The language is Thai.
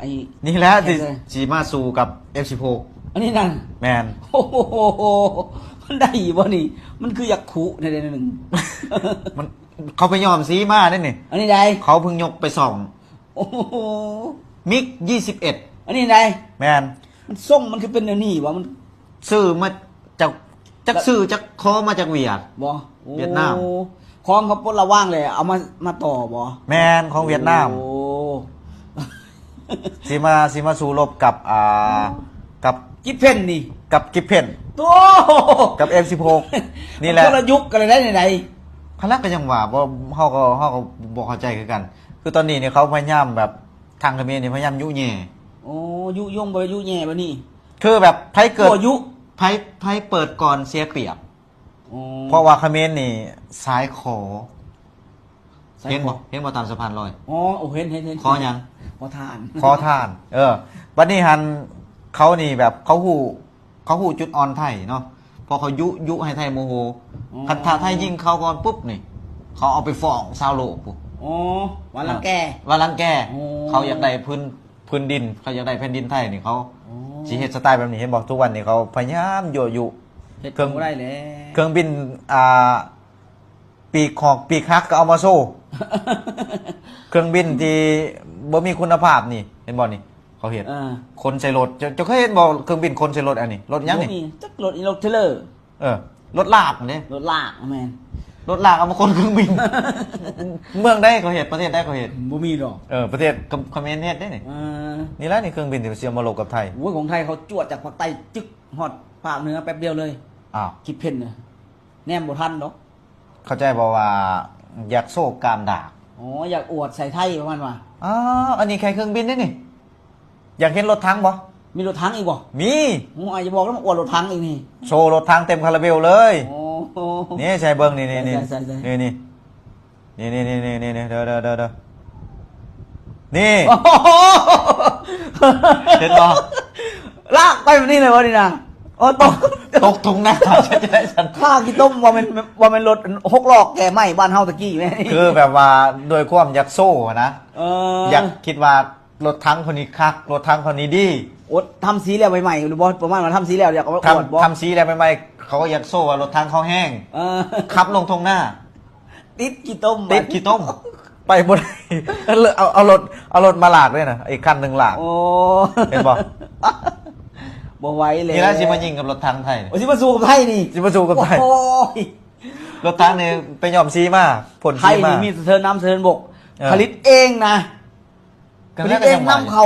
อ้นี่แหละที่สีมาสู่กับ F16 อันนี้นั่นแมนโอ้โหมันได้บ่นี่มันคืออยากขู่ในเดือนหนึ่ง มันเขาไปยอมซีมาได้นี่อันนี้ได้เขาเพิ่งยกไปส่องโอ้โหมิก21อันนี้ได้แมนมันส่งมันคือเป็นอันนี้วะมันซื้อมาจากซื้อจากคอมาจากเวียดบ่เวียดนามคล้องเขาปนระว่างเลยเอามาต่อบ่แมนของเวียดนามโอ้ สีมาสู่รบกับกิฟเพนนี่กับกิฟเพนตัวกับ F16 นี่แหละคนละยุคกันเลยได้ไหนเขาลักกันยังว่าบ่เฮาก็บ่เข้าใจคือกันคือตอนนี้เนี่ยเขาพยายามแบบทางเขมรนี่พยายามยุแย่โอ้ยุยงบ่ยุแย่บ่นี่คือแบบไผเกิดยุไผเปิดก่อนเสียเปรียบเพราะว่าเขมรนี่ซ้ายขอเห็นบ่ตามสะพานลอยอ๋อโอ้เห็นขอยังขอทานบัดนี้หันเขานี่แบบเขาหูจุดอ่อนไทยเนาะพอเขายุให้ไทยโมโหคันถ้าไทยยิงเขาก่อนปุ๊บนี่เขาเอาไปฟ้องชาวโลกปุ๊บอ๋อวันลังแกเขาอยากได้พื้นดินเขาอยากได้แผ่นดินไทยนี่เขาสิเฮ็ดสไตล์แบบนี้เห็นบอกทุกวันนี่เขาพยายามยั่วยุเครื่องได้แล้วเครื่องบินปีกหอกปีกฮักก็เอามาโซ่เครื่องบินที่บ่มีคุณภาพนี่เห็นบ่นี่เขาเห็นคนใส่รถจะเคยเห็นบ่เครื่องบินคนใส่รถอันนี้รถยังนี่จักรถเทเลอร์รถลากนี่รถลากแม่นรถลากเอามาคนเครื่องบินเมืองได้เขาเห็นประเทศได้เขาเห็นบ่มีดอกประเทศคอมเมนต์เฮ็ดได้นี่ละนี่เครื่องบินที่เสียมาลบกับไทยโอ้ยของไทยเขาจวดจากภาคใต้จึกฮอดภาคเหนือแป๊บเดียวเลยคิดเพ่นน่ะแนมบ่ทันดอกเข้าใจบ่ว่าอยากโซ่กามดากอ๋ออยากอวดใส่ไทยประมาณว่าอันนี้แค่เครื่องบินได้นี่อยากเห็นรถถังบ่มีรถถังอีกบ่มีอาจจะบอกแล้วอวดรถถังอีกนี่โชว์รถถังเต็มคาราเบลเลยนี่ใช่เบิ้งนี่เด้อนี่เห็นบ่ลากไปแบบนี้เลยวะนี่นะตกถุงหน้าฉันจะได้ฉันข้ากี่ต้มว่ามันรถ6ล้อแก่ไหมบ้านเฮาตะกี้แม่คือแบบว่าโดยความอยากโซ่นะอยากคิดว่ารถถังคนนี้คักรถถังคนนี้ดีทำสีแล้วใหม่ๆหรือบ่ประมาณว่าทำสีแล้วอยากเอาอวดบ่ทำสีแล้วใหม่ๆเขาก็อยากโซ่ว่ารถถังเขาแห้งขับลงทงหน้าติดกี่ต้มไปบนเอารถมาหลากด้วยนะอีกคันหนึ่งหลากเห็นบ่บ่ไหวเลยนี่แล้วสิมายิงกับรถถังไทยสิมาสู้กับไทยนี่สิมาสู้กับไทยรถถังนี่ไปยอมซีมาผลไทยนี่มีเทินน้ำเทินบกผลิตเองนะผลิตเองนำเขา